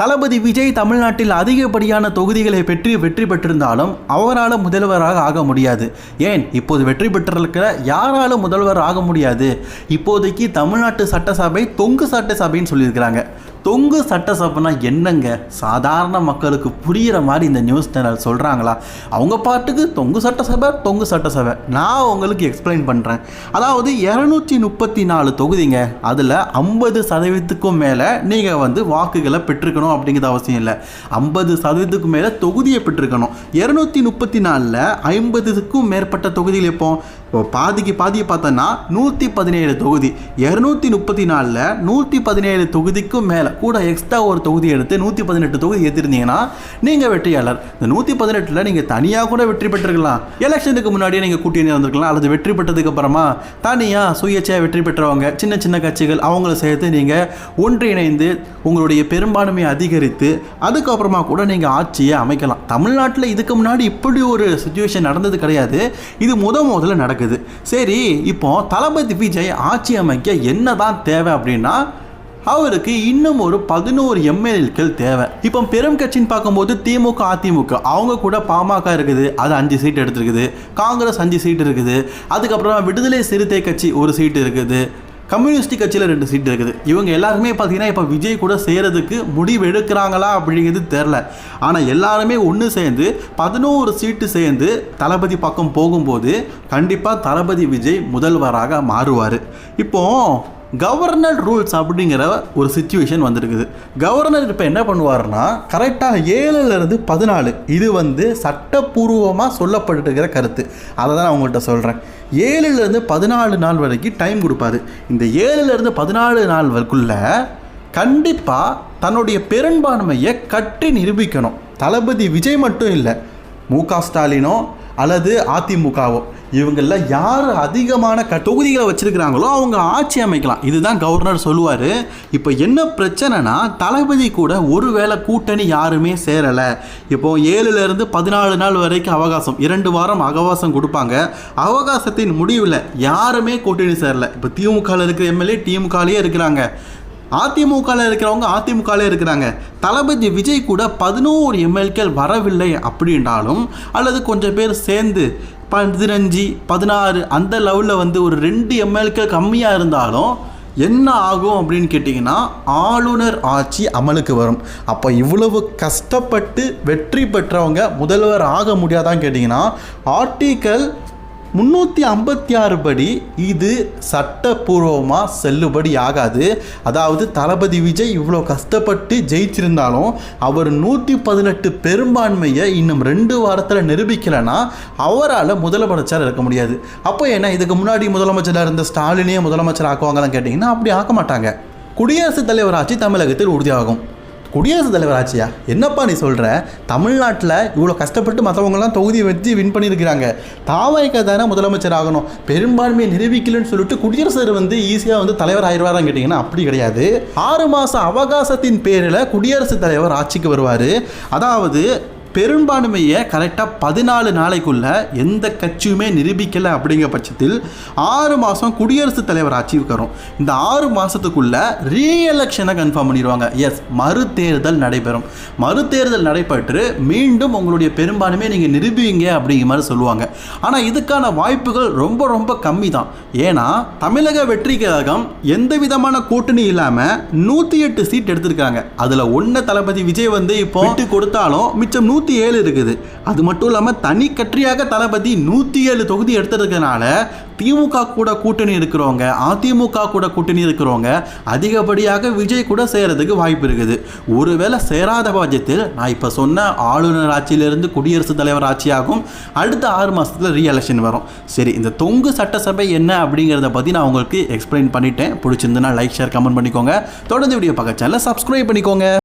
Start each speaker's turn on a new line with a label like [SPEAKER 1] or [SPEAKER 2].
[SPEAKER 1] தளபதி விஜய் தமிழ்நாட்டில் அதிகப்படியான தொகுதிகளை வெற்றி பெற்றிருந்தாலும் அவரால் முதல்வராக ஆக முடியாது. ஏன் இப்போது வெற்றி பெற்றிருக்கிற யாராலும் முதல்வர் ஆக முடியாது? இப்போதைக்கு தமிழ்நாட்டு சட்டசபை தொங்கு சட்டசபைன்னு சொல்லியிருக்கிறாங்க. தொங்கு சட்டசபைனா என்னங்க? சாதாரண மக்களுக்கு புரிகிற மாதிரி இந்த நியூஸ் சேனல் சொல்கிறாங்களா? அவங்க பாட்டுக்கு தொங்கு சட்டசபை. நான் உங்களுக்கு எக்ஸ்பிளைன் பண்ணுறேன். அதாவது 234 தொகுதிங்க. அதில் 50% மேலே நீங்கள் வாக்குகளை பெற்றுக்கணும் அப்படிங்கிறது அவசியம் இல்லை. 50% மேலே தொகுதியை பெற்றிருக்கணும். 234ல் 50க்கும் மேற்பட்ட தொகுதிகள் இப்போ பாதிக்கு பார்த்தோன்னா 117 தொகுதி. 234ல் 117 தொகுதிக்கும் மேலே கூட எக்ஸ்ட்ரா ஒரு தொகுதி எடுத்து 118 தொகுதி ஏற்றிருந்தீங்கன்னா நீங்கள் வெற்றியாளர். இந்த 118ல் நீங்கள் தனியாக கூட வெற்றி பெற்றிருக்கலாம். எலெக்ஷனுக்கு முன்னாடியே நீங்கள் கூட்டணி வந்திருக்கலாம். அல்லது வெற்றி பெற்றதுக்கு அப்புறமா தனியாக சுயேட்சையாக வெற்றி பெற்றவங்க சின்ன கட்சிகள் அவங்கள சேர்த்து நீங்கள் ஒன்றிணைந்து உங்களுடைய பெரும்பான்மையை அதிகரித்து அதுக்கப்புறமா கூட நீங்கள் ஆட்சியை அமைக்கலாம். தமிழ்நாட்டில் இதுக்கு முன்னாடி இப்படி ஒரு சிச்சுவேஷன் நடந்தது கிடையாது. இது முதல்ல நடக்குது. சரி, இப்போ தளபதி விஜய் ஆட்சி அமைக்க என்னதான் தேவை அப்படின்னா அவருக்கு இன்னும் ஒரு 11 எம்எல்ஏக்கள் தேவை. இப்போ பெரும் கட்சின்னு பார்க்கும்போது திமுக, அதிமுக அவங்க கூட பாமக இருக்குது, அது 5 சீட் எடுத்துருக்குது. காங்கிரஸ் 5 சீட் இருக்குது. அதுக்கப்புறமா விடுதலை சிறுத்தை கட்சி ஒரு சீட் இருக்குது. கம்யூனிஸ்ட் கட்சியில் 2 சீட் இருக்குது. இவங்க எல்லாருமே பார்த்தீங்கன்னா இப்போ விஜய் கூட சேரதுக்கு முடிவு எடுக்கிறாங்களா அப்படிங்கிறது தெரில. ஆனால் எல்லாருமே ஒன்று சேர்ந்து 11 சீட்டு சேர்ந்து தளபதி பக்கம் போகும்போது கண்டிப்பாக தளபதி விஜய் முதல்வராக மாறுவார். இப்போது கவர்னர் ரூல்ஸ் அப்படிங்கிற ஒரு சிச்சுவேஷன் வந்துருக்குது. கவர்னர் இப்போ என்ன பண்ணுவார்னா கரெக்டாக 7லேருந்து 14 இது சட்டப்பூர்வமாக சொல்லப்பட்டுருக்கிற கருத்து. அதை தான் நான் உங்கள்கிட்ட சொல்கிறேன். 7லேருந்து 14 நாள் வரைக்கும் டைம் கொடுப்பாரு. இந்த 7லேருந்து 14 நாள் வரைக்குள்ள கண்டிப்பாக தன்னுடைய பெரும்பான்மையை கட்டி நிரூபிக்கணும். தளபதி விஜய் மட்டும் இல்லை, மு.க. ஸ்டாலினோ அல்லது அதிமுகவோ இவங்களில் யார் அதிகமான தொகுதிகளை வச்சுருக்கிறாங்களோ அவங்க ஆட்சி அமைக்கலாம். இதுதான் கவர்னர் சொல்லுவார். இப்போ என்ன பிரச்சனைனா தளபதி கூட ஒருவேளை கூட்டணி யாருமே சேரலை. இப்போது 7லேருந்து 14 நாள் வரைக்கும் அவகாசம், 2 வாரம் அவகாசம் கொடுப்பாங்க. அவகாசத்தின் முடிவில் யாருமே கூட்டணி சேரலை. இப்போ திமுகவில் இருக்கிற எம்எல்ஏ திமுகலேயே இருக்கிறாங்க, அதிமுகவில் இருக்கிறவங்க அதிமுகலே இருக்கிறாங்க. தளபதி விஜய் கூட 11 எம்எல்ஏக்கள் வரவில்லை அப்படின்றாலும் அல்லது கொஞ்சம் பேர் சேர்ந்து 15, 16 அந்த லெவலில் ஒரு 2 எம்எல்ஏக்கள் கம்மியாக இருந்தாலும் என்ன ஆகும் அப்படின்னு கேட்டிங்கன்னா ஆளுநர் ஆட்சி அமலுக்கு வரும். அப்போ இவ்வளவு கஷ்டப்பட்டு வெற்றி பெற்றவங்க முதல்வர் ஆக முடியாதான்னு கேட்டிங்கன்னா ஆர்டிக்கல் 356 படி இது சட்டப்பூர்வமாக செல்லுபடி ஆகாது. அதாவது தளபதி விஜய் இவ்வளோ கஷ்டப்பட்டு ஜெயிச்சிருந்தாலும் அவர் 118 பெரும்பான்மையை இன்னும் 2 வாரத்தில் நிரூபிக்கலைன்னா அவரால் முதலமைச்சர் இருக்க முடியாது. அப்போ என்ன இதுக்கு முன்னாடி முதலமைச்சராக இருந்த ஸ்டாலினே முதலமைச்சர் ஆக்குவாங்கன்னு கேட்டிங்கன்னா அப்படி ஆக்க மாட்டாங்க. குடியரசுத் தலைவர் ஆட்சி தமிழகத்தில் உறுதியாகும். குடியரசுத் தலைவர் ஆட்சியா? என்னப்பா நீ சொல்கிற? தமிழ்நாட்டில் இவ்வளோ கஷ்டப்பட்டு மற்றவங்களாம் தொகுதியை வச்சு வின் பண்ணியிருக்கிறாங்க. தாவாய்க்க தானே முதலமைச்சர் ஆகணும். பெரும்பான்மையை நிரூபிக்கலன்னு சொல்லிட்டு குடியரசர் ஈஸியாக தலைவர் ஆயிடுவாரான்னு கேட்டிங்கன்னா அப்படி கிடையாது. 6 மாத அவகாசத்தின் பேரில் குடியரசுத் தலைவர் ஆட்சிக்கு வருவார். அதாவது பெரும்பான்மையை கரெக்டாக 14 நாளைக்குள்ள எந்த கட்சியுமே நிரூபிக்கலை அப்படிங்கிற பட்சத்தில் 6 மாதம் குடியரசுத் தலைவர் ஆட்சிக்கு வரும். இந்த 6 மாதத்துக்குள்ள ரீஎலெக்ஷனை கன்ஃபார்ம் பண்ணிடுவாங்க. எஸ், மறுதேர்தல் நடைபெறும். மறுதேர்தல் நடைபெற்று மீண்டும் உங்களுடைய பெரும்பான்மையை நீங்கள் நிரூபிங்க அப்படிங்கிற மாதிரி சொல்லுவாங்க. ஆனால் இதுக்கான வாய்ப்புகள் ரொம்ப கம்மி தான். ஏன்னா தமிழக வெற்றி கழகம் எந்த விதமான கூட்டணி இல்லாமல் 108 சீட் எடுத்திருக்காங்க. அதில் 1 தளபதி விஜய் இப்போ விட்டு கொடுத்தாலும் மிச்சம் 107 இருக்குது. அது மட்டும் இல்லாமல் தனி கட்சியாக தளபதி 107 தொகுதி எடுத்துருக்கனால திமுக கூட கூட்டணி இருக்கிறவங்க, அதிமுக கூட கூட்டணி இருக்கிறவங்க அதிகப்படியாக விஜய் கூட சேரதுக்கு வாய்ப்பு இருக்குது. ஒருவேளை சேராத பட்சத்தில் நான் இப்போ சொன்ன ஆளுநர் ஆட்சியிலிருந்து குடியரசுத் தலைவர் ஆட்சியாகும். அடுத்த 6 மாதத்தில் ரீஎலெக்ஷன் வரும். சரி, இந்த தொங்கு சட்டசபை என்ன அப்படிங்கிறத பற்றி நான் உங்களுக்கு எக்ஸ்பிளைன் பண்ணிட்டேன். பிடிச்சிருந்ததுன்னா லைக், ஷேர், கமெண்ட் பண்ணிக்கோங்க. தொடர்ந்து வீடியோ பார்க்க சேனலை சப்ஸ்கிரைப் பண்ணிக்கோங்க.